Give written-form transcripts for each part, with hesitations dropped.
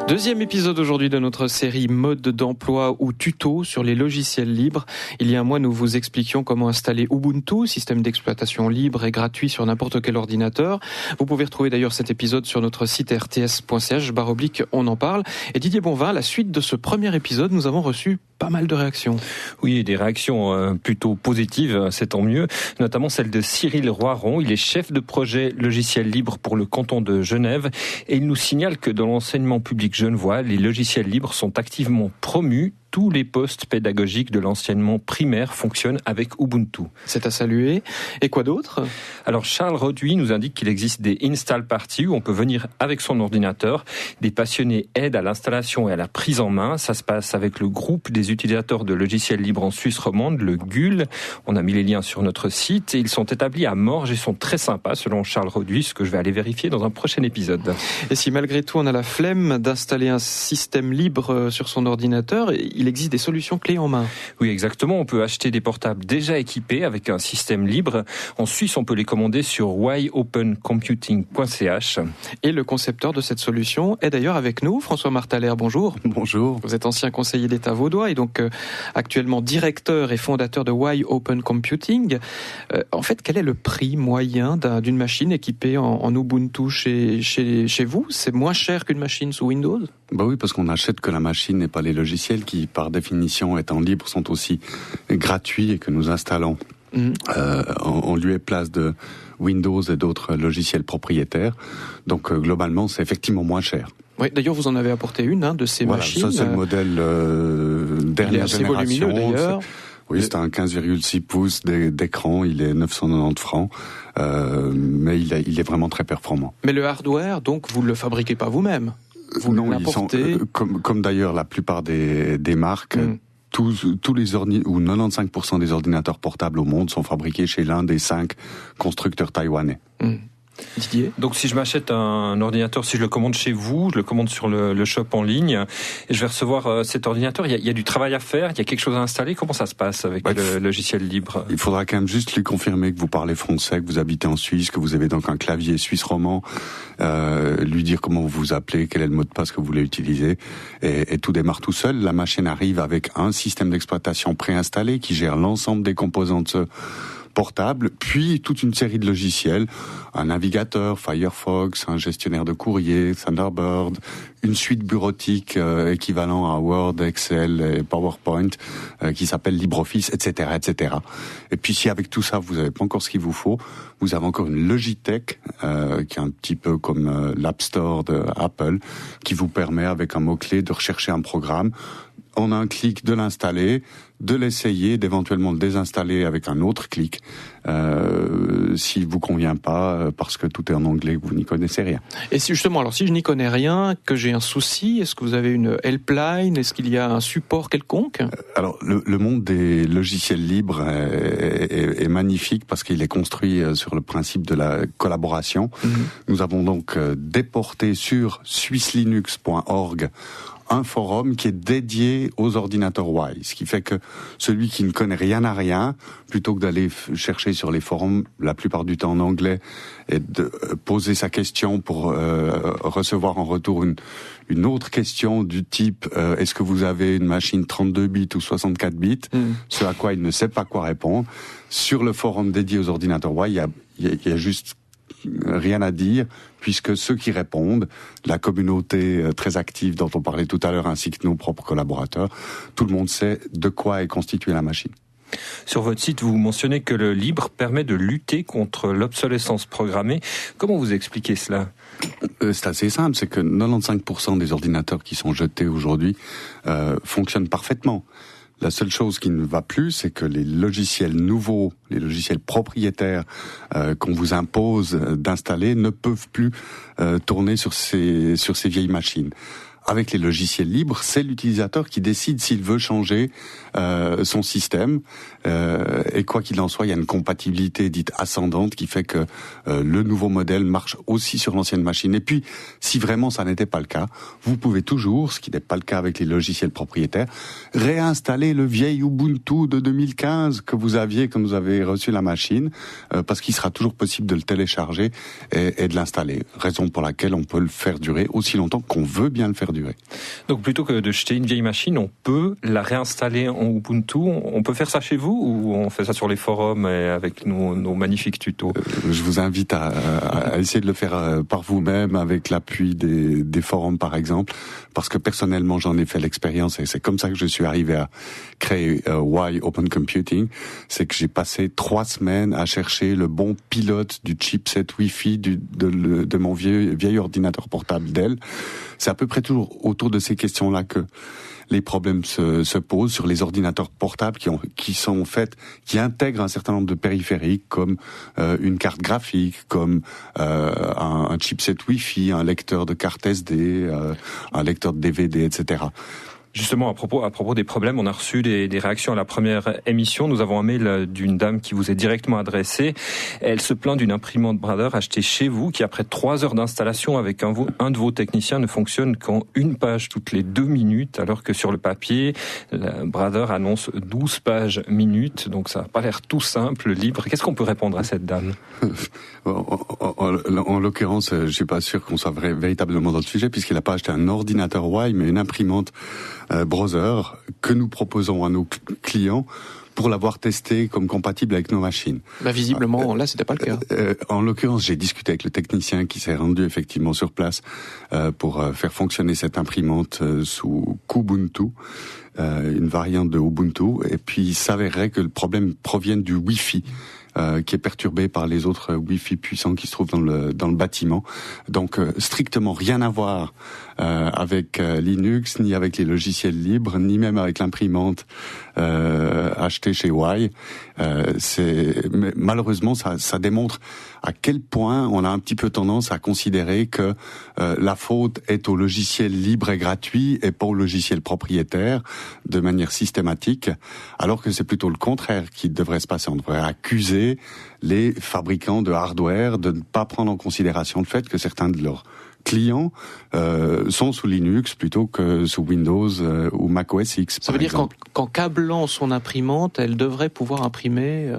Deuxième épisode aujourd'hui de notre série mode d'emploi ou tuto sur les logiciels libres. Il y a un mois, nous vous expliquions comment installer Ubuntu, système d'exploitation libre et gratuit sur n'importe quel ordinateur. Vous pouvez retrouver d'ailleurs cet épisode sur notre site rts.ch/on en parle. Et Didier Bonvin, à la suite de ce premier épisode, nous avons reçu pas mal de réactions. Oui, des réactions plutôt positives, c'est tant mieux, notamment celle de Cyril Roiron. Il est chef de projet logiciel libre pour le canton de Genève et il nous signale que dans l'enseignement public genevois, les logiciels libres sont activement promus. Tous les postes pédagogiques de l'enseignement primaire fonctionnent avec Ubuntu. C'est à saluer. Et quoi d'autre ? Alors Charles Roduit nous indique qu'il existe des install parties où on peut venir avec son ordinateur. Des passionnés aident à l'installation et à la prise en main. Ça se passe avec le groupe des utilisateurs de logiciels libres en Suisse romande, le GUL. On a mis les liens sur notre site et ils sont établis à Morges et sont très sympas selon Charles Roduit, ce que je vais aller vérifier dans un prochain épisode. Et si malgré tout on a la flemme d'installer un système libre sur son ordinateur, il existe des solutions clés en main. Oui, exactement. On peut acheter des portables déjà équipés avec un système libre. En Suisse, on peut les commander sur whyopencomputing.ch. Et le concepteur de cette solution est d'ailleurs avec nous, François Martalher. Bonjour. Bonjour. Vous êtes ancien conseiller d'État vaudois et donc actuellement directeur et fondateur de Why Open Computing. En fait, quel est le prix moyen d'une machine équipée en Ubuntu chez vous ? C'est moins cher qu'une machine sous Windows ? Bah oui, parce qu'on n'achète que la machine et pas les logiciels qui, par définition, étant libres, sont aussi gratuits et que nous installons en lieu et place de Windows et d'autres logiciels propriétaires. Donc globalement, c'est effectivement moins cher. Oui, d'ailleurs, vous en avez apporté une de ces machines. Ça, c'est le modèle dernière génération. Il est assez volumineux, d'ailleurs. Oui, c'est un 15,6 pouces d'écran, il est 990 francs, mais il est vraiment très performant. Mais le hardware, donc, vous ne le fabriquez pas vous-même ? Vous l'importez ? Comme d'ailleurs la plupart des marques, tous les ou 95% des ordinateurs portables au monde sont fabriqués chez l'un des 5 constructeurs taïwanais. Didier ? Donc si je m'achète un ordinateur, si je le commande chez vous, je le commande sur le shop en ligne, et je vais recevoir cet ordinateur, il y a du travail à faire, il y a quelque chose à installer. Comment ça se passe avec le logiciel libre ? Il faudra quand même juste lui confirmer que vous parlez français, que vous habitez en Suisse, que vous avez donc un clavier suisse romand, lui dire comment vous vous appelez, quel est le mot de passe que vous voulez utiliser, et tout démarre tout seul. La machine arrive avec un système d'exploitation préinstallé qui gère l'ensemble des composants de ce portable, puis toute une série de logiciels, un navigateur, Firefox, un gestionnaire de courrier, Thunderbird, une suite bureautique équivalent à Word, Excel et PowerPoint qui s'appelle LibreOffice, etc., etc. Et puis si avec tout ça vous n'avez pas encore ce qu'il vous faut, vous avez encore une Logitech qui est un petit peu comme l'App Store de Apple, qui vous permet avec un mot-clé de rechercher un programme, en un clic de l'installer, de l'essayer, d'éventuellement le désinstaller avec un autre clic, s'il vous convient pas, parce que tout est en anglais, que vous n'y connaissez rien. Et si justement, alors si je n'y connais rien, que j'ai un souci, est-ce que vous avez une helpline ? Est-ce qu'il y a un support quelconque ? Alors, le monde des logiciels libres est magnifique parce qu'il est construit sur le principe de la collaboration. Nous avons donc déporté sur swisslinux.org un forum qui est dédié aux ordinateurs Y, ce qui fait que celui qui ne connaît rien à rien, plutôt que d'aller chercher sur les forums, la plupart du temps en anglais, et de poser sa question pour recevoir en retour une autre question du type est-ce que vous avez une machine 32 bits ou 64 bits, ce à quoi il ne sait pas quoi répondre. Sur le forum dédié aux ordinateurs Y, il y a juste rien à dire, puisque ceux qui répondent, la communauté très active dont on parlait tout à l'heure, ainsi que nos propres collaborateurs, tout le monde sait de quoi est constituée la machine. Sur votre site, vous mentionnez que le libre permet de lutter contre l'obsolescence programmée. Comment vous expliquez cela ? C'est assez simple, c'est que 95% des ordinateurs qui sont jetés aujourd'hui fonctionnent parfaitement. La seule chose qui ne va plus, c'est que les logiciels nouveaux, les logiciels propriétaires qu'on vous impose d'installer ne peuvent plus tourner sur ces vieilles machines. Avec les logiciels libres, c'est l'utilisateur qui décide s'il veut changer son système. Et quoi qu'il en soit, il y a une compatibilité dite ascendante qui fait que le nouveau modèle marche aussi sur l'ancienne machine. Et puis, si vraiment ça n'était pas le cas, vous pouvez toujours, ce qui n'est pas le cas avec les logiciels propriétaires, réinstaller le vieil Ubuntu de 2015 que vous aviez quand vous avez reçu la machine, parce qu'il sera toujours possible de le télécharger et de l'installer. Raison pour laquelle on peut le faire durer aussi longtemps qu'on veut bien le faire durer. perdurer. Donc plutôt que de jeter une vieille machine, on peut la réinstaller en Ubuntu. On peut faire ça chez vous ou on fait ça sur les forums et avec nos magnifiques tutos? Je vous invite à essayer de le faire par vous-même avec l'appui des forums par exemple, parce que personnellement j'en ai fait l'expérience et c'est comme ça que je suis arrivé à créer Why Open Computing. C'est que j'ai passé 3 semaines à chercher le bon pilote du chipset Wi-Fi de mon vieil ordinateur portable Dell. C'est à peu près toujours autour de ces questions-là que les problèmes se posent sur les ordinateurs portables qui intègrent un certain nombre de périphériques comme une carte graphique, comme un chipset Wi-Fi, un lecteur de carte SD, un lecteur de DVD, etc. Justement, à propos des problèmes, on a reçu des réactions à la première émission. Nous avons un mail d'une dame qui vous est directement adressée. Elle se plaint d'une imprimante Brother achetée chez vous qui, après 3 heures d'installation avec un de vos techniciens, ne fonctionne qu'en une page toutes les 2 minutes, alors que sur le papier, la Brother annonce 12 pages minutes. Donc ça n'a pas l'air tout simple, libre. Qu'est-ce qu'on peut répondre à cette dame? En l'occurrence, je suis pas sûr qu'on soit véritablement dans le sujet, puisqu'il n'a pas acheté un ordinateur Y, mais une imprimante Brother que nous proposons à nos clients pour l'avoir testé comme compatible avec nos machines. Visiblement, là, c'était pas le cas. En l'occurrence, j'ai discuté avec le technicien qui s'est rendu effectivement sur place pour faire fonctionner cette imprimante sous Kubuntu, une variante de Ubuntu, et puis il s'avérerait que le problème provienne du Wi-Fi. Qui est perturbé par les autres Wi-Fi puissants qui se trouvent dans le bâtiment. Donc strictement rien à voir avec Linux, ni avec les logiciels libres, ni même avec l'imprimante achetée chez Y. Mais malheureusement, ça démontre à quel point on a un petit peu tendance à considérer que la faute est au logiciel libre et gratuit et pas au logiciel propriétaire de manière systématique, alors que c'est plutôt le contraire qui devrait se passer. On devrait accuser les fabricants de hardware de ne pas prendre en considération le fait que certains de leurs clients sont sous Linux plutôt que sous Windows ou Mac OS X. Ça veut dire qu'en câblant son imprimante, elle devrait pouvoir imprimer...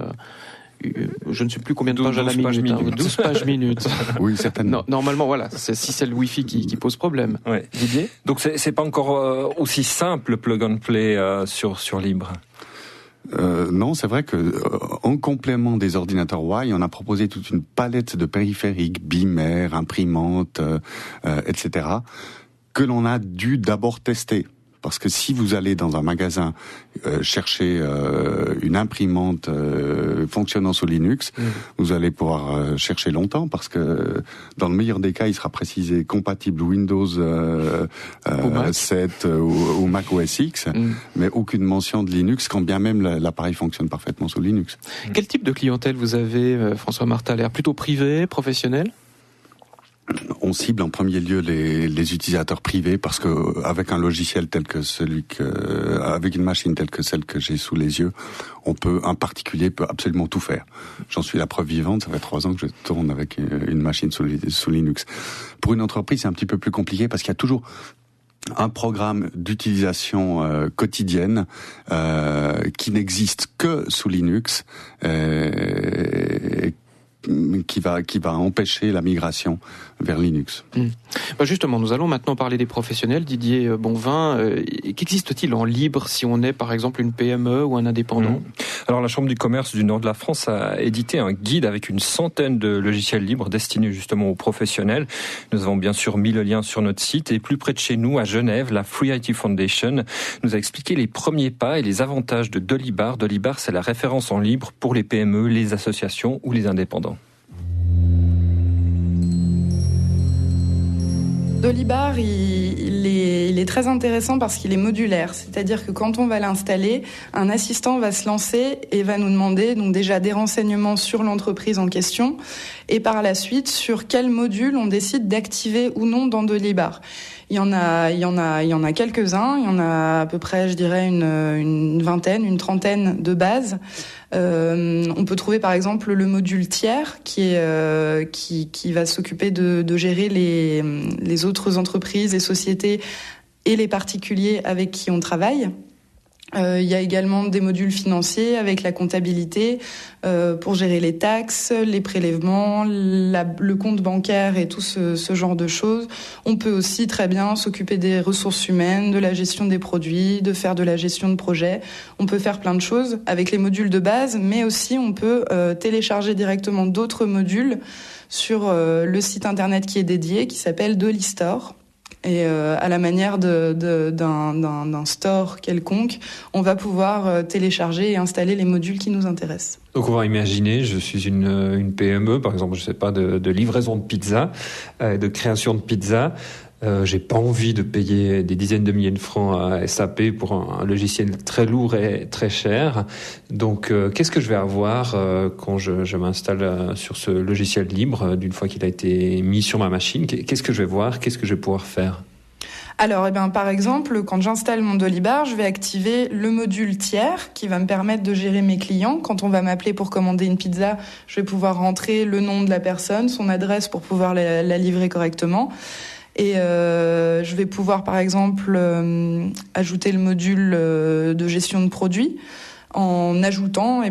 je ne sais plus combien de pages à la minute. 12 pages minutes. Oui, certainement. Non, normalement, voilà, si c'est le Wi-Fi qui pose problème. Ouais. Didier ? Donc c'est pas encore aussi simple plug and play sur Libre. Non, c'est vrai que en complément des ordinateurs Y, on a proposé toute une palette de périphériques, bimères, imprimantes, etc., que l'on a dû d'abord tester. Parce que si vous allez dans un magasin chercher une imprimante fonctionnant sous Linux, vous allez pouvoir chercher longtemps parce que dans le meilleur des cas, il sera précisé compatible Windows 7 ou Mac OS X, mais aucune mention de Linux, quand bien même l'appareil fonctionne parfaitement sous Linux. Quel type de clientèle vous avez, François Marthaler ? Plutôt privé, professionnel ? On cible en premier lieu les utilisateurs privés parce que avec un logiciel tel que avec une machine telle que celle que j'ai sous les yeux, un particulier peut absolument tout faire. J'en suis la preuve vivante. Ça fait 3 ans que je tourne avec une machine sous Linux. Pour une entreprise, c'est un petit peu plus compliqué parce qu'il y a toujours un programme d'utilisation quotidienne qui n'existe que sous Linux. Qui va empêcher la migration vers Linux. Justement, nous allons maintenant parler des professionnels. Didier Bonvin, qu'existe-t-il en libre si on est par exemple une PME ou un indépendant ? Alors la Chambre du commerce du nord de la France a édité un guide avec une centaine de logiciels libres destinés justement aux professionnels. Nous avons bien sûr mis le lien sur notre site et plus près de chez nous, à Genève, la Free IT Foundation nous a expliqué les premiers pas et les avantages de Dolibar. Dolibar, c'est la référence en libre pour les PME, les associations ou les indépendants. Dolibar, il est très intéressant parce qu'il est modulaire. C'est-à-dire que quand on va l'installer, un assistant va se lancer et va nous demander donc déjà des renseignements sur l'entreprise en question et par la suite sur quel module on décide d'activer ou non dans Dolibar. Il y en a quelques-uns. Il y en a à peu près, je dirais, une vingtaine, une trentaine de bases. On peut trouver par exemple le module tiers qui va s'occuper de gérer les autres entreprises et sociétés et les particuliers avec qui on travaille. Il y a également des modules financiers avec la comptabilité pour gérer les taxes, les prélèvements, le compte bancaire et tout ce genre de choses. On peut aussi très bien s'occuper des ressources humaines, de la gestion des produits, de faire de la gestion de projets. On peut faire plein de choses avec les modules de base, mais aussi on peut télécharger directement d'autres modules sur le site internet qui est dédié, qui s'appelle Dolistore. Et à la manière d'un store quelconque, on va pouvoir télécharger et installer les modules qui nous intéressent. Donc on va imaginer, je suis une PME, par exemple, je sais pas, de livraison de pizza, de création de pizza. J'ai pas envie de payer des dizaines de milliers de francs à SAP pour un logiciel très lourd et très cher. Donc, qu'est-ce que je vais avoir quand je m'installe sur ce logiciel libre, d'une fois qu'il a été mis sur ma machine? Qu'est-ce que je vais voir? Qu'est-ce que je vais pouvoir faire? Alors, par exemple, quand j'installe mon Dolibar, je vais activer le module tiers qui va me permettre de gérer mes clients. Quand on va m'appeler pour commander une pizza, je vais pouvoir rentrer le nom de la personne, son adresse pour pouvoir la livrer correctement. Et je vais pouvoir, par exemple, ajouter le module de gestion de produits en ajoutant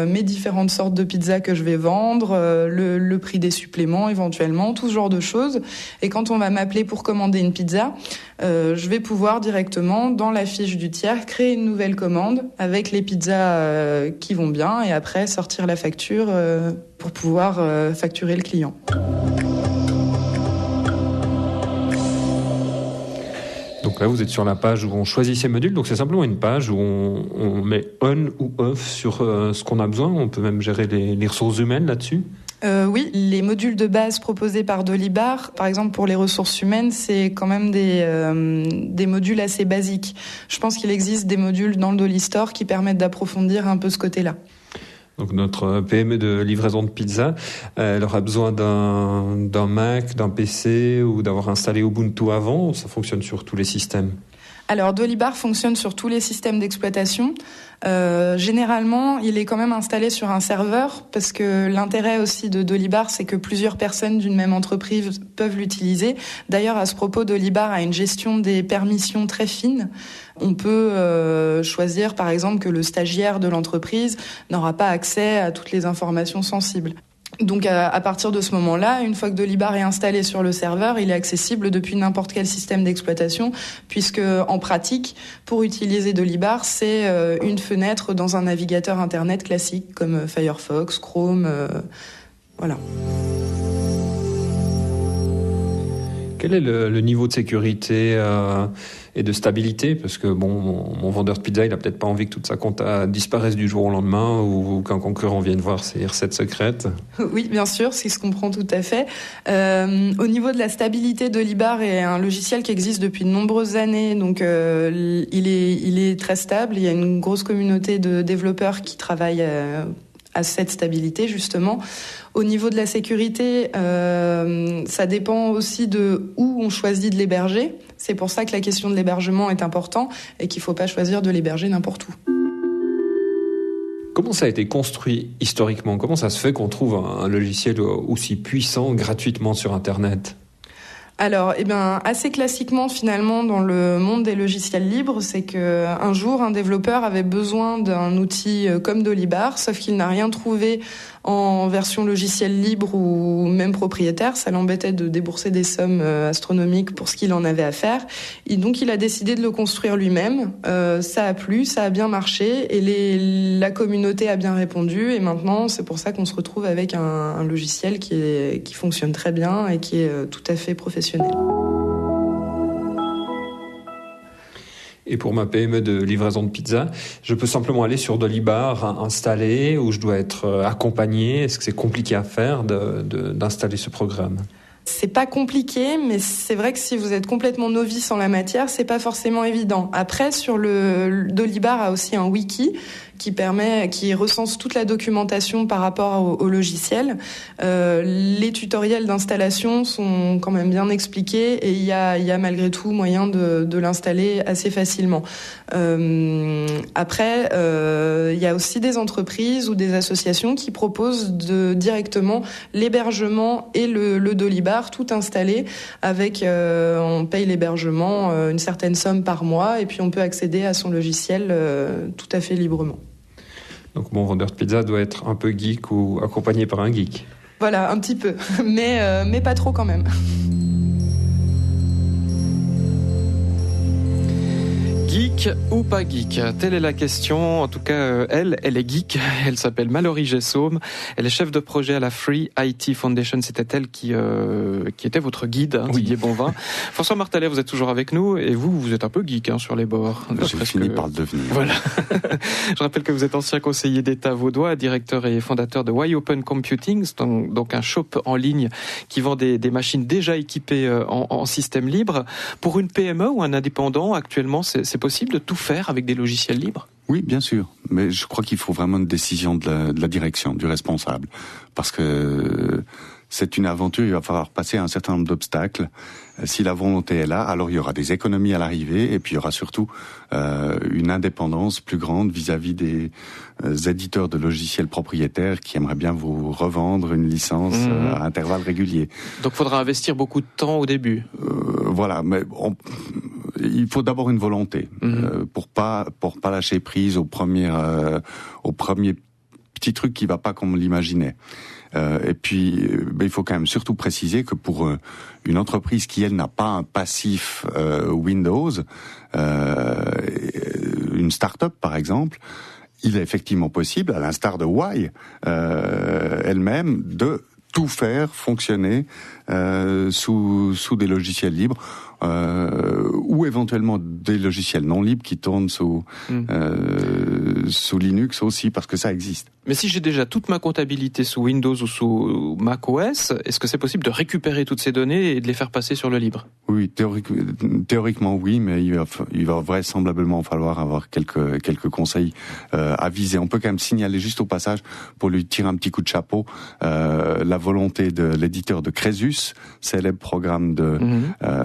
mes différentes sortes de pizzas que je vais vendre, le prix des suppléments éventuellement, tout ce genre de choses. Et quand on va m'appeler pour commander une pizza, je vais pouvoir directement, dans la fiche du tiers, créer une nouvelle commande avec les pizzas qui vont bien et après sortir la facture pour pouvoir facturer le client. Donc là, vous êtes sur la page où on choisit ces modules. Donc c'est simplement une page où on met on ou off sur ce qu'on a besoin. On peut même gérer les ressources humaines là-dessus. Oui, les modules de base proposés par Dolibar, par exemple pour les ressources humaines, c'est quand même des modules assez basiques. Je pense qu'il existe des modules dans le Dolistore qui permettent d'approfondir un peu ce côté-là. Donc notre PME de livraison de pizza, elle aura besoin d'un Mac, d'un PC ou d'avoir installé Ubuntu avant, ou ça fonctionne sur tous les systèmes? Alors Dolibar fonctionne sur tous les systèmes d'exploitation. Généralement, il est quand même installé sur un serveur parce que l'intérêt aussi de Dolibar, c'est que plusieurs personnes d'une même entreprise peuvent l'utiliser. D'ailleurs, à ce propos, Dolibar a une gestion des permissions très fine. On peut choisir, par exemple, que le stagiaire de l'entreprise n'aura pas accès à toutes les informations sensibles. Donc à partir de ce moment-là, une fois que Dolibar est installé sur le serveur, il est accessible depuis n'importe quel système d'exploitation, puisque en pratique, pour utiliser Dolibar, c'est une fenêtre dans un navigateur internet classique comme Firefox, Chrome, voilà. Quel est le niveau de sécurité et de stabilité? Parce que mon vendeur de pizza, il a peut-être pas envie que toute sa compta disparaisse du jour au lendemain ou qu'un concurrent vienne voir ses recettes secrètes. Oui, bien sûr, ce qui se comprend tout à fait. Au niveau de la stabilité, Dolibar est un logiciel qui existe depuis de nombreuses années, donc il est très stable. Il y a une grosse communauté de développeurs qui travaillent à cette stabilité, justement. Au niveau de la sécurité, ça dépend aussi de où on choisit de l'héberger. C'est pour ça que la question de l'hébergement est importante et qu'il ne faut pas choisir de l'héberger n'importe où. Comment ça a été construit historiquement? Comment ça se fait qu'on trouve un logiciel aussi puissant gratuitement sur Internet? Alors, assez classiquement, finalement, dans le monde des logiciels libres, c'est qu'un jour, un développeur avait besoin d'un outil comme Dolibar, sauf qu'il n'a rien trouvé en version logiciel libre ou même propriétaire. Ça l'embêtait de débourser des sommes astronomiques pour ce qu'il en avait à faire. Et donc, il a décidé de le construire lui-même. Ça a plu, ça a bien marché et la communauté a bien répondu. Et maintenant, c'est pour ça qu'on se retrouve avec un logiciel qui fonctionne très bien et qui est tout à fait professionnel. Et pour ma PME de livraison de pizza, je peux simplement aller sur Dolibar, installer, ou je dois être accompagné? Est-ce que c'est compliqué à faire d'installer ce programme? C'est pas compliqué, mais c'est vrai que si vous êtes complètement novice en la matière, c'est pas forcément évident. Après, sur le Dolibar a aussi un wiki qui recense toute la documentation par rapport au logiciel. Les tutoriels d'installation sont quand même bien expliqués et il y a malgré tout moyen de l'installer assez facilement. Après, il y a aussi des entreprises ou des associations qui proposent directement l'hébergement et le Dolibar tout installé avec on paye l'hébergement une certaine somme par mois et puis on peut accéder à son logiciel tout à fait librement. Donc mon vendeur de pizza doit être un peu geek ou accompagné par un geek. Voilà, un petit peu, mais pas trop quand même. Geek ou pas geek? Telle est la question. En tout cas, elle est geek. Elle s'appelle Mallory Gessaume. Elle est chef de projet à la Free IT Foundation. C'était elle qui était votre guide, Didier Bonvin. François Martalet, vous êtes toujours avec nous. Et vous êtes un peu geek sur les bords. J'ai fini par le devenir. Voilà. Je rappelle que vous êtes ancien conseiller d'État vaudois, directeur et fondateur de Why Open Computing, donc un shop en ligne qui vend des machines déjà équipées en système libre. Pour une PME ou un indépendant, actuellement, c'est possible de tout faire avec des logiciels libres ? Oui, bien sûr. Mais je crois qu'il faut vraiment une décision de la direction, du responsable. Parce que c'est une aventure, il va falloir passer un certain nombre d'obstacles. Si la volonté est là, alors il y aura des économies à l'arrivée et puis il y aura surtout une indépendance plus grande vis-à-vis des éditeurs de logiciels propriétaires qui aimeraient bien vous revendre une licence à intervalles réguliers. Donc il faudra investir beaucoup de temps au début. Voilà, mais il faut d'abord une volonté pour pas lâcher prise au premier petit truc qui va pas comme on l'imaginait. Et puis, il faut quand même surtout préciser que pour une entreprise qui, elle, n'a pas un passif Windows, une start-up, par exemple, il est effectivement possible, à l'instar de Why elle-même, de tout faire fonctionner sous des logiciels libres ou éventuellement des logiciels non libres qui tournent sous Linux aussi, parce que ça existe. Mais si j'ai déjà toute ma comptabilité sous Windows ou sous macOS, est-ce que c'est possible de récupérer toutes ces données et de les faire passer sur le libre ? Oui, théoriquement oui, mais il va vraisemblablement falloir avoir quelques conseils avisés. On peut quand même signaler juste au passage, pour lui tirer un petit coup de chapeau, la volonté de l'éditeur de Crésus, célèbre programme de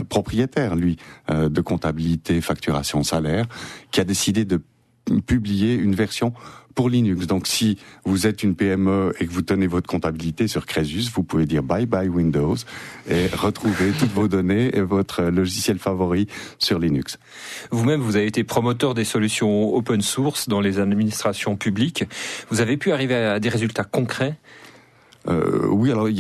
propriétaire, lui, de comptabilité, facturation, salaire, qui a décidé de publier une version pour Linux. Donc si vous êtes une PME et que vous tenez votre comptabilité sur Crésus, vous pouvez dire bye bye Windows et retrouver toutes vos données et votre logiciel favori sur Linux. Vous-même, vous avez été promoteur des solutions open source dans les administrations publiques. Vous avez pu arriver à des résultats concrets ? Oui, alors il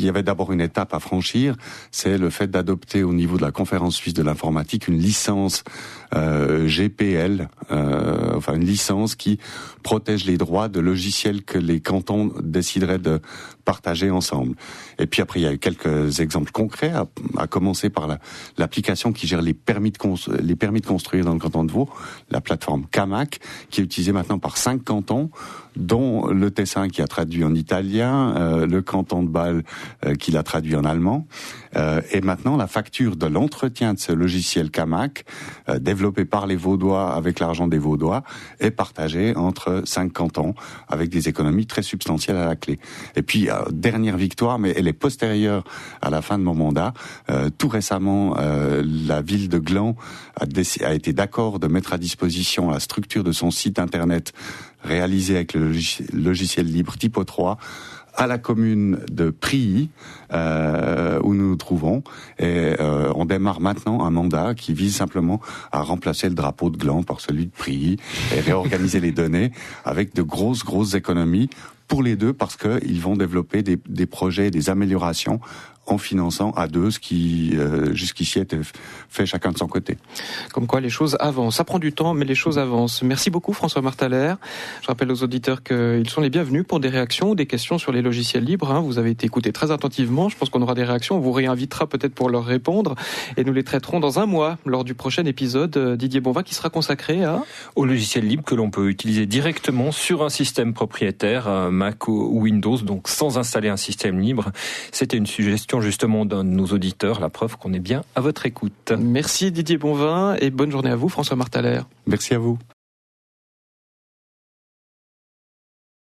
y avait d'abord une étape à franchir, c'est le fait d'adopter au niveau de la Conférence suisse de l'informatique une licence GPL, enfin une licence qui protège les droits de logiciels que les cantons décideraient de partager ensemble. Et puis après, il y a eu quelques exemples concrets, à commencer par l'application qui gère les permis de construire dans le canton de Vaud, la plateforme Camac, qui est utilisée maintenant par 5 cantons, dont le Tessin qui a traduit en italien, le canton de Bâle qui l'a traduit en allemand, et maintenant la facture de l'entretien de ce logiciel Camac, développé par les Vaudois avec l'argent des Vaudois, est partagée entre 5 cantons avec des économies très substantielles à la clé. Et puis dernière victoire, mais elle est postérieure à la fin de mon mandat. Tout récemment, la ville de Gland a été d'accord de mettre à disposition la structure de son site internet réalisé avec le logiciel libre Typo 3 à la commune de Prilly, où nous nous trouvons, et on démarre maintenant un mandat qui vise simplement à remplacer le drapeau de Gland par celui de Prilly et réorganiser les données avec de grosses économies pour les deux, parce qu'ils vont développer des projets, des améliorations en finançant à deux ce qui jusqu'ici était fait chacun de son côté. Comme quoi les choses avancent. Ça prend du temps, mais les choses avancent. Merci beaucoup François Martaler. Je rappelle aux auditeurs qu'ils sont les bienvenus pour des réactions ou des questions sur les logiciels libres. Vous avez été écoutés très attentivement. Je pense qu'on aura des réactions. On vous réinvitera peut-être pour leur répondre. Et nous les traiterons dans un mois, lors du prochain épisode. Didier Bonvin qui sera consacré au logiciel libre que l'on peut utiliser directement sur un système propriétaire, Mac ou Windows, donc sans installer un système libre. C'était une suggestion justement d'un de nos auditeurs, la preuve qu'on est bien à votre écoute. Merci Didier Bonvin et bonne journée à vous François Martaler. Merci à vous.